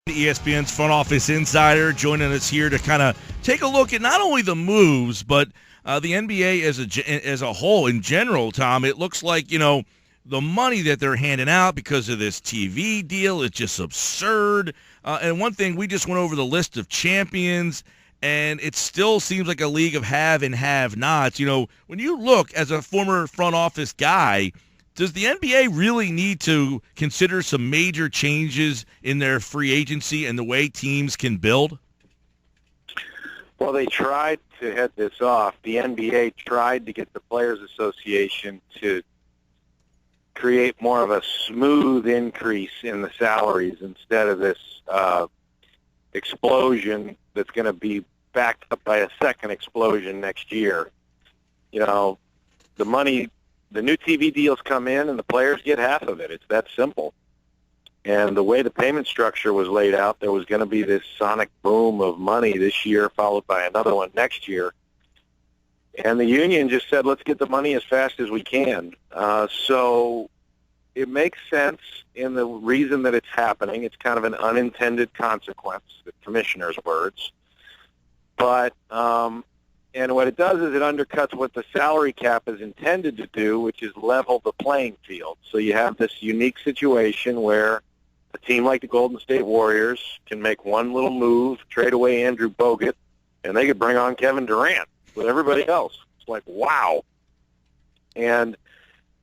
ESPN's front office insider joining us here to kind of take a look at not only the moves, but the NBA as a whole in general, Tom. It looks like, the money that they're handing out because of this TV deal is just absurd. And one thing, we just went over the list of champions, and it still seems like a league of have and have-nots. When you look as a former front office guy, does the NBA really need to consider some major changes in their free agency and the way teams can build? Well, they tried to head this off. The NBA tried to get the Players Association to create more of a smooth increase in the salaries instead of this explosion that's going to be backed up by a second explosion next year. The money... The new TV deals come in, and the players get half of it. It's that simple. And the way the payment structure was laid out, there was going to be this sonic boom of money this year, followed by another one next year. And the union just said, let's get the money as fast as we can. So it makes sense in the reason that it's happening. It's kind of an unintended consequence, the commissioner's words. But... And what it does is it undercuts what the salary cap is intended to do, which is level the playing field. So you have this unique situation where a team like the Golden State Warriors can make one little move, trade away Andrew Bogut, and they could bring on Kevin Durant with everybody else. It's like, wow. And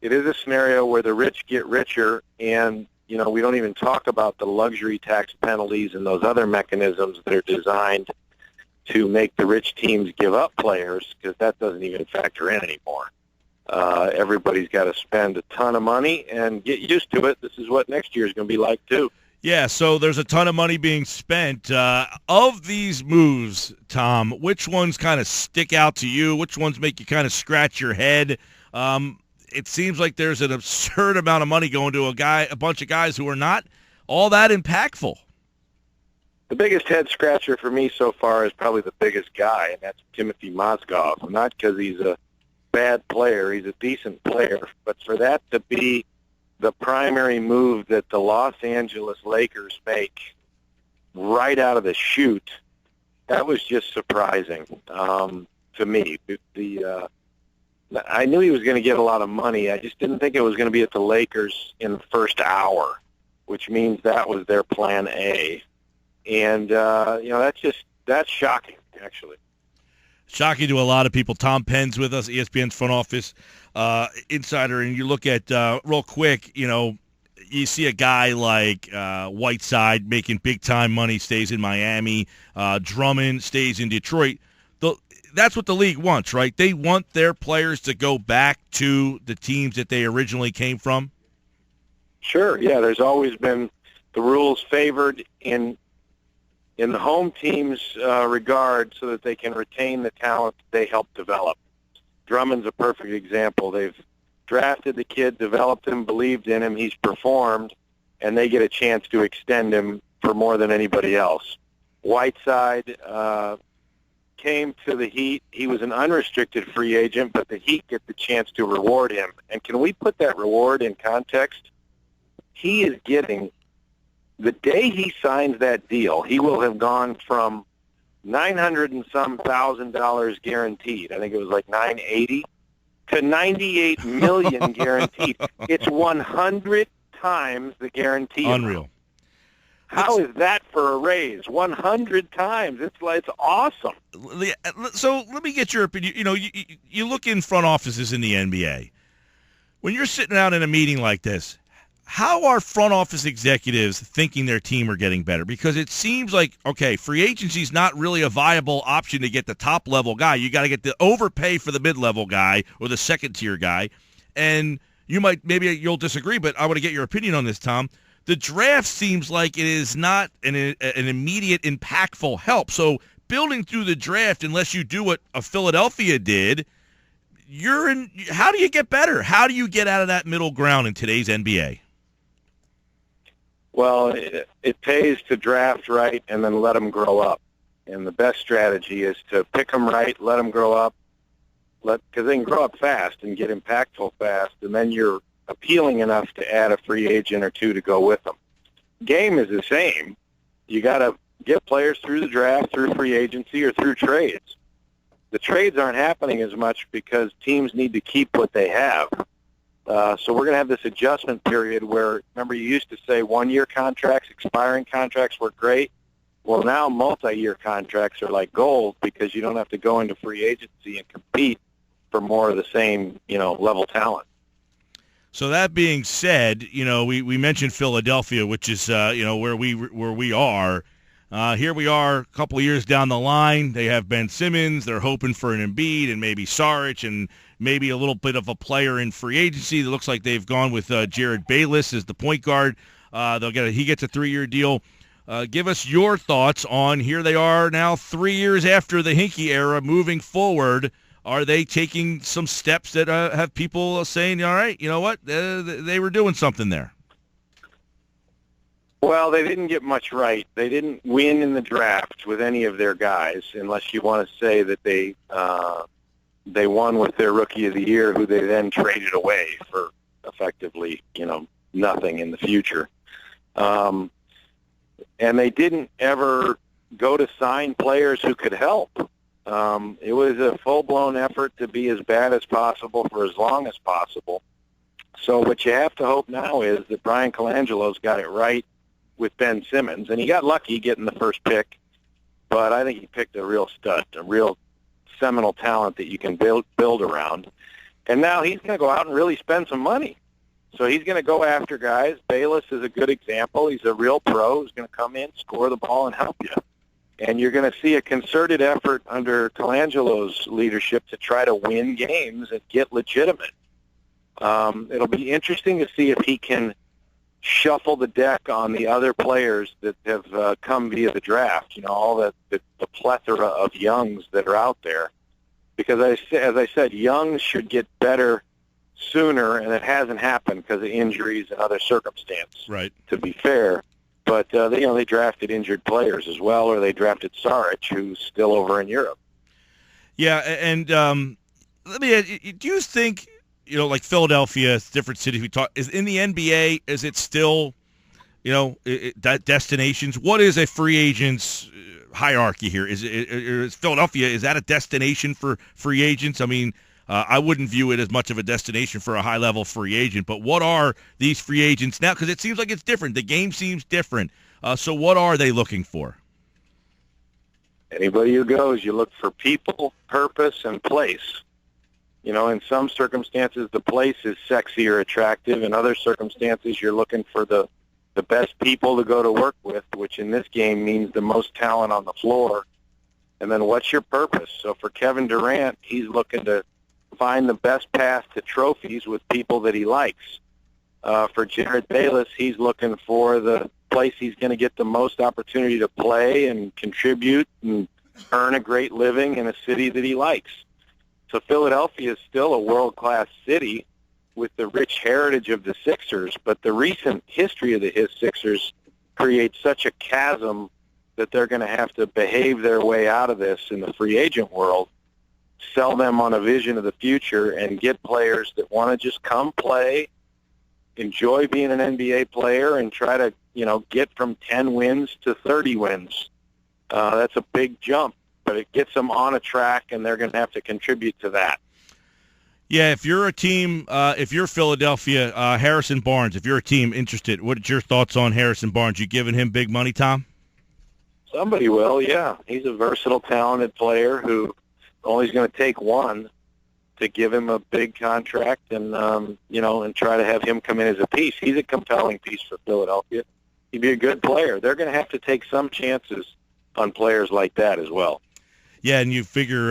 it is a scenario where the rich get richer, and, we don't even talk about the luxury tax penalties and those other mechanisms that are designed to make the rich teams give up players, because that doesn't even factor in anymore. Everybody's got to spend a ton of money and get used to it. This is what next year is going to be like, too. Yeah, so there's a ton of money being spent. Of these moves, Tom, which ones kind of stick out to you? Which ones make you kind of scratch your head? It seems like there's an absurd amount of money going to a bunch of guys who are not all that impactful. The biggest head scratcher for me so far is probably the biggest guy, and that's Timothy Mozgov. Not because he's a bad player, he's a decent player, but for that to be the primary move that the Los Angeles Lakers make right out of the chute, that was just surprising to me. I knew he was going to get a lot of money. I just didn't think it was going to be at the Lakers in the first hour, which means that was their plan A. And, that's shocking, actually. Shocking to a lot of people. Tom Penn's with us, ESPN's front office insider, and you look at, real quick, you see a guy like Whiteside making big-time money, stays in Miami. Drummond stays in Detroit. That's what the league wants, right? They want their players to go back to the teams that they originally came from? Sure, yeah. There's always been the rules favored in the home team's regard so that they can retain the talent they helped develop. Drummond's a perfect example. They've drafted the kid, developed him, believed in him, he's performed, and they get a chance to extend him for more than anybody else. Whiteside came to the Heat. He was an unrestricted free agent, but the Heat get the chance to reward him. And can we put that reward in context? He is getting... The day he signs that deal, he will have gone from $900 and some thousand guaranteed. I think it was like $980 to $98 million guaranteed. It's 100 times the guarantee. Unreal. How is that for a raise? 100 times. It's awesome. So let me get your opinion. You look in front offices in the NBA. When you're sitting out in a meeting like this, how are front office executives thinking their team are getting better? Because it seems like, okay, free agency is not really a viable option to get the top-level guy. You got to get the overpay for the mid-level guy or the second-tier guy. And maybe you'll disagree, but I want to get your opinion on this, Tom. The draft seems like it is not an immediate, impactful help. So building through the draft, unless you do what a Philadelphia did, how do you get better? How do you get out of that middle ground in today's NBA? Well, it pays to draft right and then let them grow up. And the best strategy is to pick them right, let them grow up, because they can grow up fast and get impactful fast, and then you're appealing enough to add a free agent or two to go with them. Game is the same. you got to get players through the draft, through free agency, or through trades. The trades aren't happening as much because teams need to keep what they have. So we're going to have this adjustment period where, remember, you used to say one-year contracts, expiring contracts were great. Well, now multi-year contracts are like gold because you don't have to go into free agency and compete for more of the same, level talent. So that being said, we mentioned Philadelphia, which is where we are. Here we are, a couple of years down the line. They have Ben Simmons. They're hoping for an Embiid and maybe Saric and maybe a little bit of a player in free agency. It looks like they've gone with Jared Bayless as the point guard. He gets a 3-year deal. Give us your thoughts on, here they are now 3 years after the Hinkie era, moving forward. Are they taking some steps that have people saying, all right, you know what, they were doing something there? Well, they didn't get much right. They didn't win in the draft with any of their guys, unless you want to say that they won with their Rookie of the Year, who they then traded away for effectively, nothing in the future. And they didn't ever go to sign players who could help. It was a full-blown effort to be as bad as possible for as long as possible. So what you have to hope now is that Bryan Colangelo's got it right with Ben Simmons, and he got lucky getting the first pick, but I think he picked a real stud, a real seminal talent that you can build around. And now he's going to go out and really spend some money. So he's going to go after guys. Bayless is a good example. He's a real pro who's going to come in, score the ball, and help you. And you're going to see a concerted effort under Colangelo's leadership to try to win games and get legitimate. It'll be interesting to see if he can shuffle the deck on the other players that have come via the draft, all the plethora of youngs that are out there. Because as I said, youngs should get better sooner, and it hasn't happened because of injuries and other circumstances, right, to be fair. But, they drafted injured players as well, or they drafted Saric, who's still over in Europe. Yeah, and do you think, like Philadelphia, different cities we talk, is in the NBA, is it still, that destinations? What is a free agent's hierarchy here? Is Philadelphia, is that a destination for free agents? I mean, I wouldn't view it as much of a destination for a high-level free agent, but what are these free agents now? Because it seems like it's different. The game seems different. So what are they looking for? Anybody who goes, you look for people, purpose, and place. In some circumstances, the place is sexy or attractive. In other circumstances, you're looking for the best people to go to work with, which in this game means the most talent on the floor. And then what's your purpose? So for Kevin Durant, he's looking to find the best path to trophies with people that he likes. For Jared Bayless, he's looking for the place he's going to get the most opportunity to play and contribute and earn a great living in a city that he likes. So Philadelphia is still a world-class city with the rich heritage of the Sixers, but the recent history of the Sixers creates such a chasm that they're going to have to behave their way out of this in the free agent world, sell them on a vision of the future, and get players that want to just come play, enjoy being an NBA player, and try to, get from 10 wins to 30 wins. That's a big jump, but it gets them on a track, and they're going to have to contribute to that. Yeah, if you're a team, if you're Philadelphia, Harrison Barnes, if you're a team interested, what's your thoughts on Harrison Barnes? You giving him big money, Tom? Somebody will, yeah. He's a versatile, talented player who only is going to take one to give him a big contract and, and try to have him come in as a piece. He's a compelling piece for Philadelphia. He'd be a good player. They're going to have to take some chances on players like that as well. Yeah, and you figure,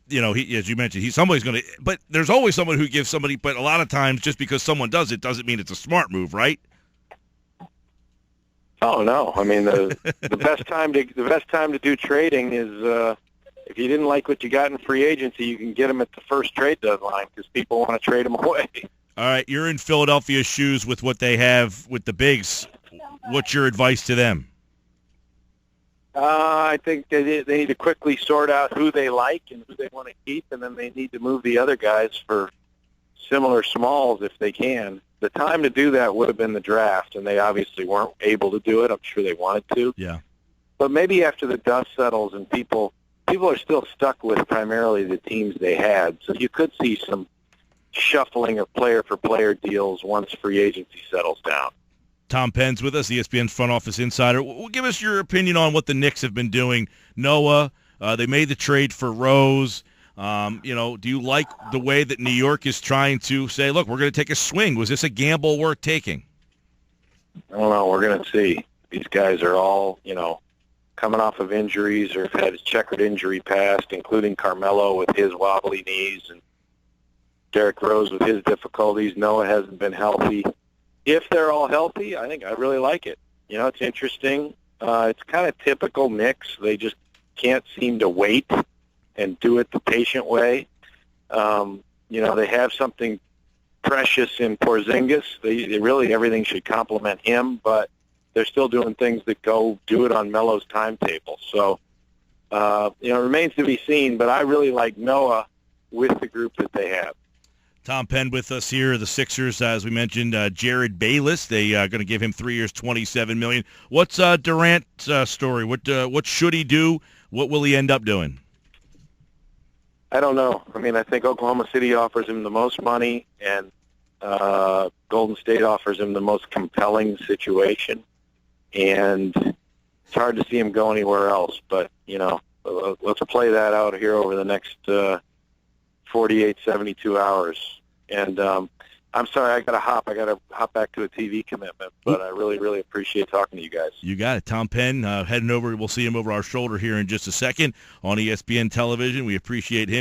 he, as you mentioned, somebody's going to – but there's always someone who gives somebody – but a lot of times just because someone does it doesn't mean it's a smart move, right? Oh, no. I mean, the best time to do trading is if you didn't like what you got in free agency, you can get them at the first trade deadline because people want to trade them away. All right, you're in Philadelphia's shoes with what they have with the bigs. What's your advice to them? I think they need to quickly sort out who they like and who they want to keep, and then they need to move the other guys for similar smalls if they can. The time to do that would have been the draft, and they obviously weren't able to do it. I'm sure they wanted to. Yeah. But maybe after the dust settles and people are still stuck with primarily the teams they had, so you could see some shuffling of player-for-player deals once free agency settles down. Tom Penn's with us, ESPN front office insider. Well, give us your opinion on what the Knicks have been doing. Noah, they made the trade for Rose. Do you like the way that New York is trying to say, look, we're going to take a swing? Was this a gamble worth taking? I don't know. We're going to see. These guys are all, coming off of injuries or have had a checkered injury past, including Carmelo with his wobbly knees and Derrick Rose with his difficulties. Noah hasn't been healthy. If they're all healthy, I think I really like it. It's interesting. It's kind of typical Knicks. They just can't seem to wait and do it the patient way. They have something precious in Porzingis. They really, everything should complement him, but they're still doing things that go do it on Melo's timetable. So, it remains to be seen, but I really like Noah with the group that they have. Tom Penn with us here. The Sixers, as we mentioned, Jared Bayless. They are going to give him 3 years, $27 million. What's Durant's story? What should he do? What will he end up doing? I don't know. I think Oklahoma City offers him the most money, and Golden State offers him the most compelling situation. And it's hard to see him go anywhere else. But, let's play that out here over the next 48, 72 hours. And I'm sorry, I got to hop back to a TV commitment, but I really, really appreciate talking to you guys. You got it. Tom Penn heading over. We'll see him over our shoulder here in just a second on ESPN television. We appreciate him.